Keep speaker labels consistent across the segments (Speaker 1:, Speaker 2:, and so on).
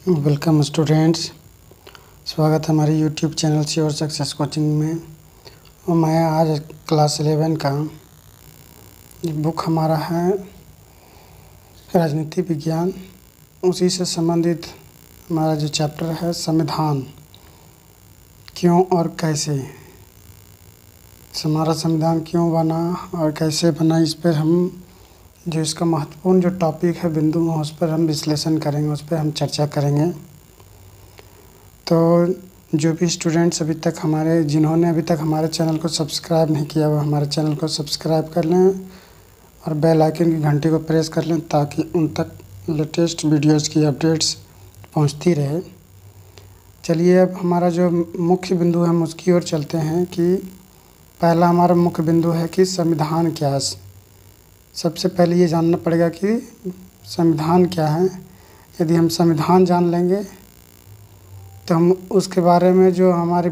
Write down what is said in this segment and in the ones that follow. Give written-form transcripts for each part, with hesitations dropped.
Speaker 1: Welcome students, स्वागत है हमारे YouTube channel sure success coaching में। और मैं आज क्लास 11 का बुक हमारा है राजनीति विज्ञान, उसी से संबंधित हमारा जो चैप्टर है संविधान क्यों और कैसे। हमारा संविधान क्यों बना और कैसे बना, इस पर हम जो इसका महत्वपूर्ण जो टॉपिक है बिंदु में उस पर हम विश्लेषण करेंगे, उस पर हम चर्चा करेंगे। तो जो भी स्टूडेंट्स जिन्होंने अभी तक हमारे चैनल को सब्सक्राइब नहीं किया वो हमारे चैनल को सब्सक्राइब कर लें और बेल आइकन की घंटी को प्रेस कर लें ताकि उन तक लेटेस्ट वीडियोस की अपडेट्स पहुंचती रहे। चलिए अब हमारा जो मुख्य बिंदु है हम उसकी ओर चलते हैं कि पहला हमारा मुख्य बिंदु है कि संविधान क्या है। सबसे पहले ये जानना पड़ेगा कि संविधान क्या है। यदि हम संविधान जान लेंगे तो हम उसके बारे में जो हमारे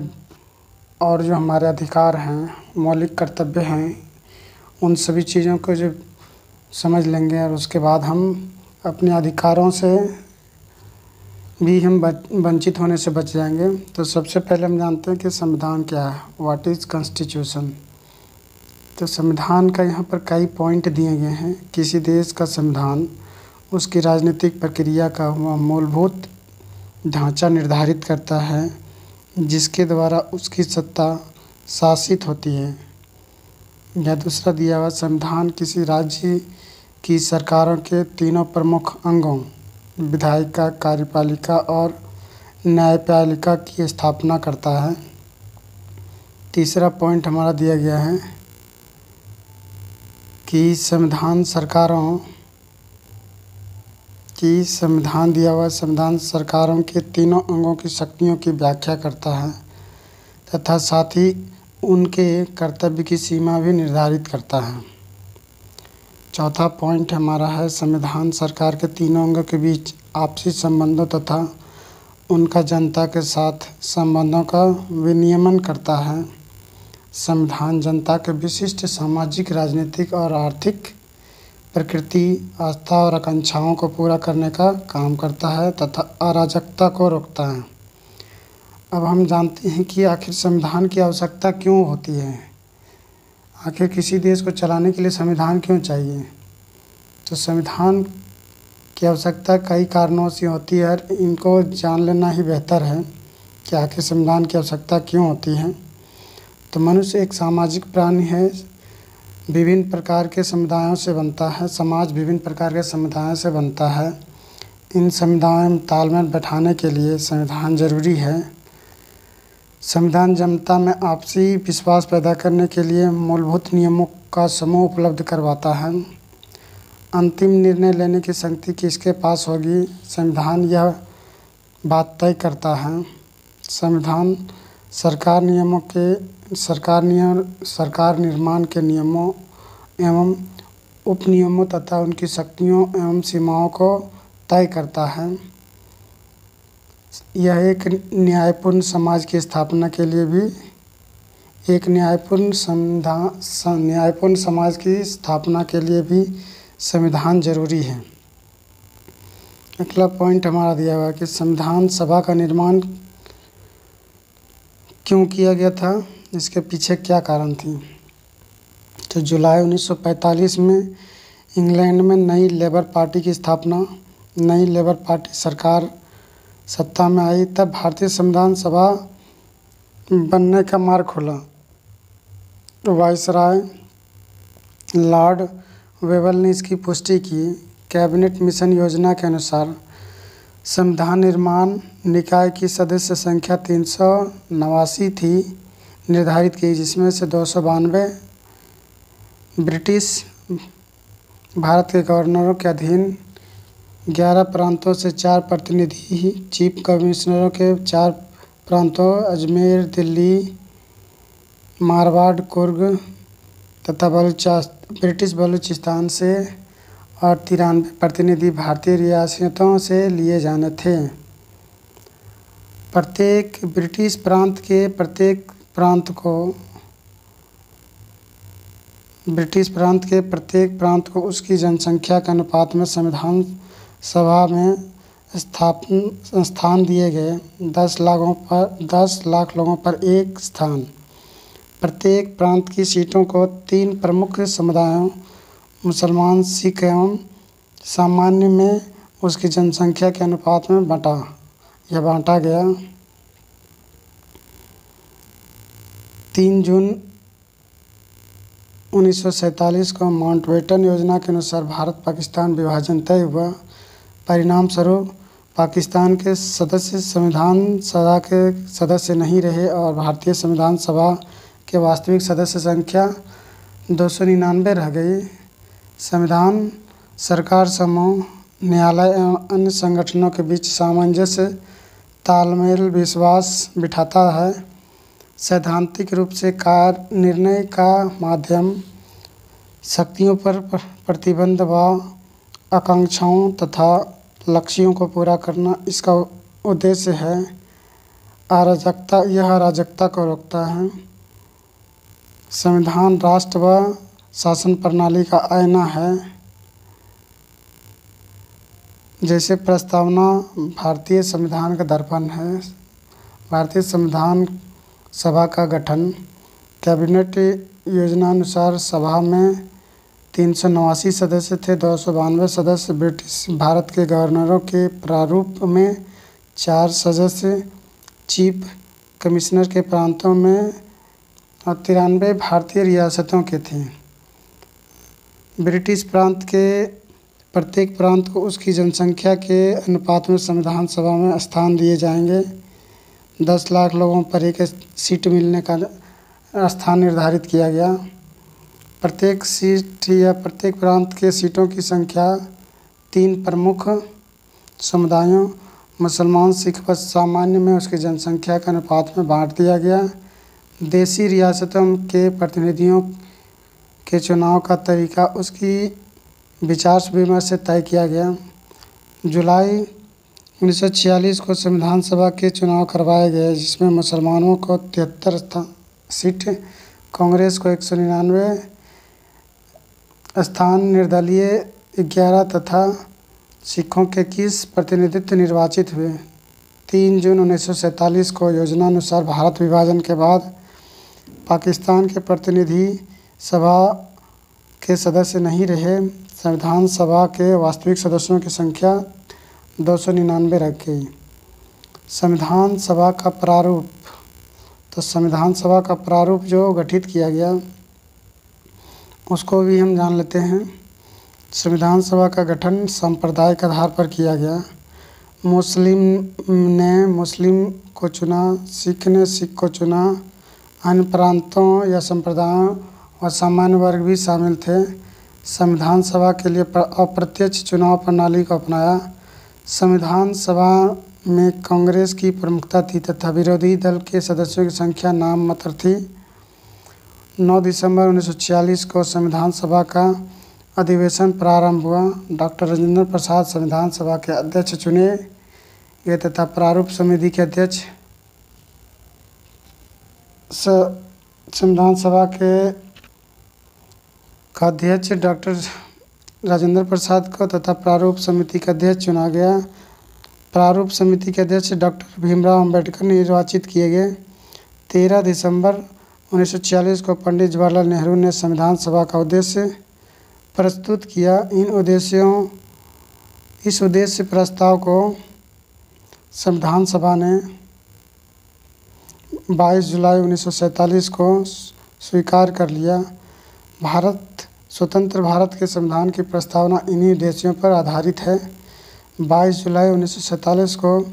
Speaker 1: अधिकार हैं, मौलिक कर्तव्य हैं, उन सभी चीज़ों को जो समझ लेंगे और उसके बाद हम अपने अधिकारों से भी हम वंचित होने से बच जाएंगे। तो सबसे पहले हम जानते हैं कि संविधान क्या है, व्हाट इज़ कॉन्स्टिट्यूशन। तो संविधान का यहाँ पर कई पॉइंट दिए गए हैं। किसी देश का संविधान उसकी राजनीतिक प्रक्रिया का वह मूलभूत ढांचा निर्धारित करता है जिसके द्वारा उसकी सत्ता शासित होती है। या दूसरा दिया हुआ, संविधान किसी राज्य की सरकारों के तीनों प्रमुख अंगों विधायिका, कार्यपालिका और न्यायपालिका की स्थापना करता है। तीसरा पॉइंट हमारा दिया गया है कि संविधान सरकारों के तीनों अंगों की शक्तियों की व्याख्या करता है तथा साथ ही उनके कर्तव्य की सीमा भी निर्धारित करता है। चौथा पॉइंट हमारा है, संविधान सरकार के तीनों अंगों के बीच आपसी संबंधों तथा उनका जनता के साथ संबंधों का विनियमन करता है। संविधान जनता के विशिष्ट सामाजिक, राजनीतिक और आर्थिक प्रकृति, आस्था और आकांक्षाओं को पूरा करने का काम करता है तथा अराजकता को रोकता है। अब हम जानते हैं कि आखिर संविधान की आवश्यकता क्यों होती है। आखिर किसी देश को चलाने के लिए संविधान क्यों चाहिए। तो संविधान की आवश्यकता कई कारणों से होती है। इनको जान लेना ही बेहतर है कि आखिर संविधान की आवश्यकता क्यों होती है। तो मनुष्य एक सामाजिक प्राणी है, विभिन्न प्रकार के समुदायों से बनता है। समाज विभिन्न प्रकार के समुदायों से बनता है। इन समुदायों में तालमेल बैठाने के लिए संविधान जरूरी है। संविधान जनता में आपसी विश्वास पैदा करने के लिए मूलभूत नियमों का समूह उपलब्ध करवाता है। अंतिम निर्णय लेने की शक्ति किसके पास होगी, संविधान यह बात तय करता है। संविधान सरकार निर्माण के नियमों एवं उपनियमों तथा उनकी शक्तियों एवं सीमाओं को तय करता है। यह एक न्यायपूर्ण समाज की स्थापना के लिए भी न्यायपूर्ण समाज की स्थापना के लिए भी संविधान जरूरी है। अगला पॉइंट हमारा दिया हुआ है कि संविधान सभा का निर्माण क्यों किया गया था, इसके पीछे क्या कारण थी। तो जुलाई 1945 में इंग्लैंड में नई लेबर पार्टी की स्थापना, नई लेबर पार्टी सरकार सत्ता में आई, तब भारतीय संविधान सभा बनने का मार्ग खुला। वायसराय लॉर्ड वेवल ने इसकी पुष्टि की। कैबिनेट मिशन योजना के अनुसार संविधान निर्माण निकाय की सदस्य संख्या 389 थी निर्धारित की, जिसमें से 292 ब्रिटिश भारत के गवर्नरों के अधीन, 11 प्रांतों से 4 प्रतिनिधि, चीफ कमिश्नरों के 4 प्रांतों अजमेर, दिल्ली, मारवाड़, कुर्ग तथा ब्रिटिश बलूचिस्तान से और 93 प्रतिनिधि भारतीय रियासतों से लिए जाने थे। प्रत्येक ब्रिटिश प्रांत के प्रत्येक प्रांत को उसकी जनसंख्या के अनुपात में संविधान सभा में स्थान दिए गए। 10 लाख लोगों पर एक स्थान। प्रत्येक प्रांत की सीटों को 3 प्रमुख समुदायों मुसलमान, सिख एवं सामान्य में उसकी जनसंख्या के अनुपात में बांटा गया। 3 जून 1947 को माउंटबेटन योजना के अनुसार भारत पाकिस्तान विभाजन तय हुआ। परिणाम स्वरूप पाकिस्तान के सदस्य संविधान सभा के सदस्य नहीं रहे और भारतीय संविधान सभा के वास्तविक सदस्य संख्या 299 रह गई। संविधान सरकार समूह, न्यायालय एवं अन्य संगठनों के बीच सामंजस्य, तालमेल, विश्वास बिठाता है। सैद्धांतिक रूप से निर्णय का माध्यम, शक्तियों पर प्रतिबंध व आकांक्षाओं तथा लक्ष्यों को पूरा करना इसका उद्देश्य है। यह अराजकता को रोकता है। संविधान राष्ट्र व शासन प्रणाली का आईना है। जैसे प्रस्तावना भारतीय संविधान का दर्पण है। भारतीय संविधान सभा का गठन। कैबिनेट योजनानुसार सभा में 389 सदस्य थे। 292 सदस्य ब्रिटिश भारत के गवर्नरों के प्रारूप में, 4 सदस्य चीफ कमिश्नर के प्रांतों में और 93 भारतीय रियासतों के थे। ब्रिटिश प्रांत के प्रत्येक प्रांत को उसकी जनसंख्या के अनुपात में संविधान सभा में स्थान दिए जाएंगे। 10 लाख लोगों पर एक सीट मिलने का स्थान निर्धारित किया गया। प्रत्येक सीट या प्रत्येक प्रांत के सीटों की संख्या 3 प्रमुख समुदायों मुसलमान, सिख व सामान्य में उसकी जनसंख्या के अनुपात में बांट दिया गया। देशी रियासतों के प्रतिनिधियों के चुनाव का तरीका उसकी विचार विमर्श से तय किया गया। जुलाई 1946 को संविधान सभा के चुनाव करवाए गए, जिसमें मुसलमानों को 73 सीट, कांग्रेस को 199 स्थान, निर्दलीय 11 तथा सिखों के 21 प्रतिनिधित्व निर्वाचित हुए। 3 जून 1947 को योजनानुसार भारत विभाजन के बाद पाकिस्तान के प्रतिनिधि सभा के सदस्य नहीं रहे। संविधान सभा के वास्तविक सदस्यों की संख्या 299 रख गई। संविधान सभा का प्रारूप। तो संविधान सभा का प्रारूप जो गठित किया गया उसको भी हम जान लेते हैं। संविधान सभा का गठन सांप्रदायिक आधार पर किया गया। मुस्लिम ने मुस्लिम को चुना, सिख ने सिख को चुना, अन्य प्रांतों या संप्रदायों और सामान्य वर्ग भी शामिल थे। संविधान सभा के लिए अप्रत्यक्ष चुनाव प्रणाली को अपनाया। संविधान सभा में कांग्रेस की प्रमुखता थी तथा विरोधी दल के सदस्यों की संख्या नाम मात्र थी। 9 दिसंबर 1946 को संविधान सभा का अधिवेशन प्रारंभ हुआ। डॉक्टर राजेंद्र प्रसाद संविधान सभा के अध्यक्ष चुने गए तथा प्रारूप समिति के अध्यक्ष संविधान सभा के अध्यक्ष डॉक्टर राजेंद्र प्रसाद को तथा प्रारूप समिति का अध्यक्ष चुना गया। प्रारूप समिति के अध्यक्ष डॉक्टर भीमराव अंबेडकर निर्वाचित किए गए। 13 दिसंबर 1946 को पंडित जवाहरलाल नेहरू ने संविधान सभा का उद्देश्य प्रस्तुत किया। इस उद्देश्य प्रस्ताव को संविधान सभा ने 22 जुलाई 1947 को स्वीकार कर लिया। स्वतंत्र भारत के संविधान की प्रस्तावना इन्हीं उद्देश्यों पर आधारित है। 22 जुलाई 1947 को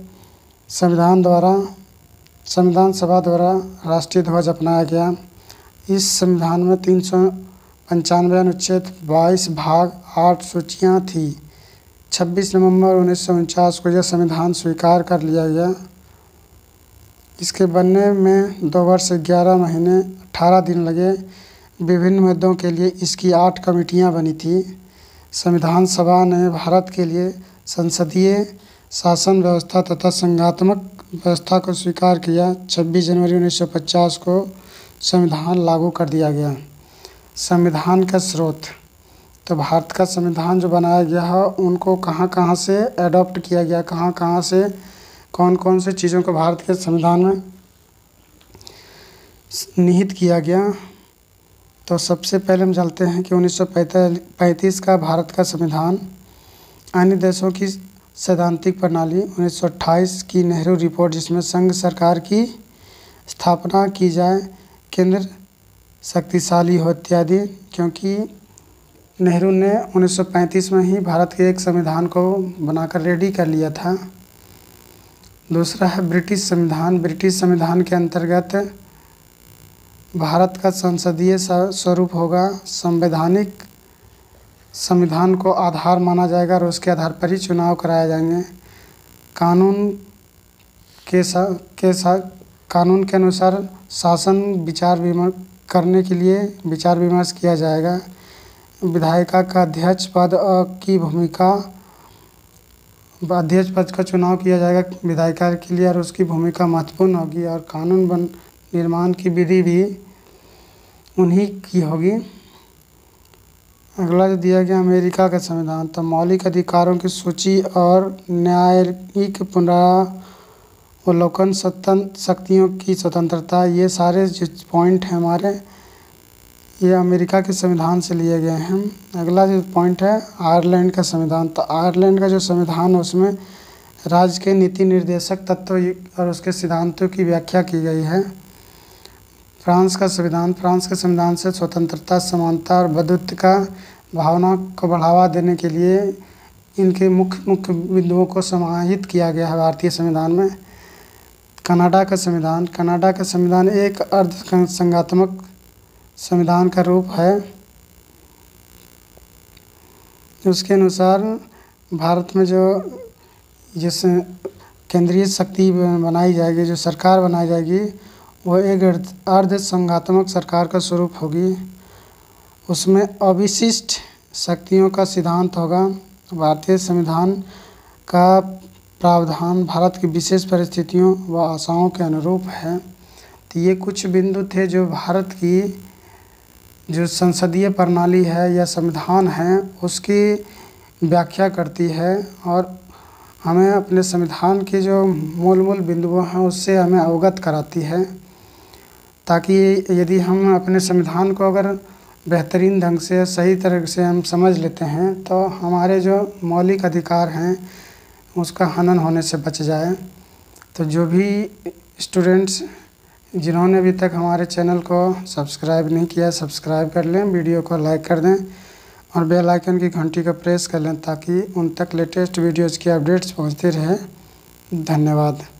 Speaker 1: संविधान सभा द्वारा राष्ट्रीय ध्वज अपनाया गया। इस संविधान में 395 अनुच्छेद, 22 भाग, 8 सूचियाँ थीं। 26 नवंबर 1949 को यह संविधान स्वीकार कर लिया गया। इसके बनने में 2 वर्ष 11 महीने 18 दिन लगे। विभिन्न मुद्दों के लिए इसकी 8 कमेटियां बनी थी। संविधान सभा ने भारत के लिए संसदीय शासन व्यवस्था तथा संघात्मक व्यवस्था को स्वीकार किया। 26 जनवरी 1950 को संविधान लागू कर दिया गया। संविधान का स्रोत। तो भारत का संविधान जो बनाया गया है उनको कहाँ कहाँ से एडॉप्ट किया गया, कहाँ कहाँ से कौन कौन से चीज़ों को भारत के संविधान में निहित किया गया। तो सबसे पहले हम जानते हैं कि 1935 का भारत का संविधान अन्य देशों की सैद्धांतिक प्रणाली, 1928 की नेहरू रिपोर्ट जिसमें संघ सरकार की स्थापना की जाए, केंद्र शक्तिशाली हो इत्यादि, क्योंकि नेहरू ने 1935 में ही भारत के एक संविधान को बनाकर रेडी कर लिया था। दूसरा है ब्रिटिश संविधान। ब्रिटिश संविधान के अंतर्गत भारत का संसदीय स्वरूप होगा, संवैधानिक संविधान को आधार माना जाएगा और उसके आधार पर ही चुनाव कराए जाएंगे। कानून के अनुसार शासन विचार विमर्श करने के लिए विचार विमर्श किया जाएगा। विधायिका का अध्यक्ष पद का चुनाव किया जाएगा विधायिका के लिए और उसकी भूमिका महत्वपूर्ण होगी और कानून निर्माण की विधि भी उन्हीं की होगी। अगला जो दिया गया अमेरिका का संविधान, तो मौलिक अधिकारों की सूची और न्यायिक पुनरावलोकन, शक्तियों की स्वतंत्रता, ये सारे जो पॉइंट हैं हमारे, ये अमेरिका के संविधान से लिए गए हैं। अगला जो पॉइंट है आयरलैंड का संविधान। तो आयरलैंड का जो संविधान है उसमें राज्य के नीति निर्देशक तत्व और उसके सिद्धांतों की व्याख्या की गई है। फ्रांस का संविधान से स्वतंत्रता, समानता और बंधुत्व का भावना को बढ़ावा देने के लिए इनके मुख्य बिंदुओं को समाहित किया गया है भारतीय संविधान में। कनाडा का संविधान एक अर्ध संघात्मक संविधान का रूप है। उसके अनुसार भारत में जो जैसे केंद्रीय शक्ति बनाई जाएगी, जो सरकार बनाई जाएगी, वह एक अर्ध संघात्मक सरकार का स्वरूप होगी। उसमें अविशिष्ट शक्तियों का सिद्धांत होगा। भारतीय संविधान का प्रावधान भारत की विशेष परिस्थितियों व आशाओं के अनुरूप है। तो ये कुछ बिंदु थे जो भारत की जो संसदीय प्रणाली है या संविधान है उसकी व्याख्या करती है और हमें अपने संविधान के जो मूल बिंदुओं हैं उससे हमें अवगत कराती है, ताकि यदि हम अपने संविधान को अगर बेहतरीन ढंग से सही तरह से हम समझ लेते हैं तो हमारे जो मौलिक अधिकार हैं उसका हनन होने से बच जाए। तो जो भी स्टूडेंट्स जिन्होंने अभी तक हमारे चैनल को सब्सक्राइब नहीं किया, सब्सक्राइब कर लें, वीडियो को लाइक कर दें और बेल आइकन की घंटी को प्रेस कर लें ताकि उन तक लेटेस्ट वीडियोज़ की अपडेट्स पहुंचते रहे। धन्यवाद।